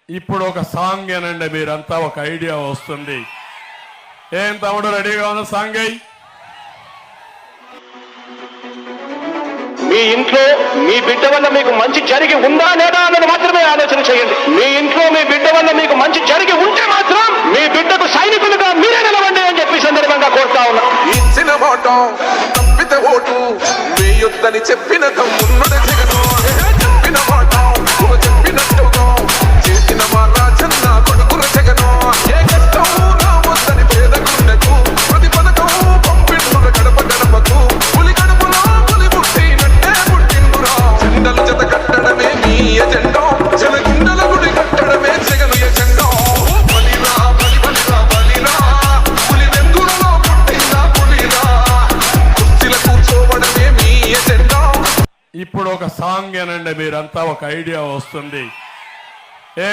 ఇప్పుడు ఒక సాంగ్ ఏనండి, మీరంతా ఒక ఐడియా వస్తుంది. ఏం తమ్ముడు రెడీగా ఉన్న సాంగ్ అయ్యి? మీ ఇంట్లో మీ బిడ్డ వల్ల మీకు మంచి జరిగి ఉందా లేదా అన్నది మాత్రమే ఆలోచన చేయండి. మీ ఇంట్లో మీ బిడ్డ వల్ల మీకు మంచి జరిగి ఉంటే మాత్రం మీ బిడ్డకు సైనికులుగా మీరే నిలవండి అని చెప్పి సందర్భంగా కోరుతా ఉన్నా. ఇచ్చిన మాట తప్పితే ఓటు వేయొద్దని చెప్పిన తమ్మున్నది జగను. చెప్పిన మాట చెప్పినట్టుగా చేసిన మా రాజన్న కొడుకుల జగను. ఏ కష్టం రావద్దని పేదకుండకు ప్రతి పథకం పంపిండుర గడప గడపకు. పులి గడపలో పులి పుట్టినట్టే పుట్టిండురా. జెండలు జత కట్టడమే మీ ఎజెండా, జనగుండల గుడి కట్టడమే జగను ఎజెండా. బలిరా బలి బలిరా బలిరా పులి వెందులలో పుట్టిందా పులిరా. కుర్చీల కూర్చోవడమే మీ ఎజెండా. ఇప్పుడు ఒక సాంగ్ ఏనండి, మీరంతా ఒక ఐడియా వస్తుంది.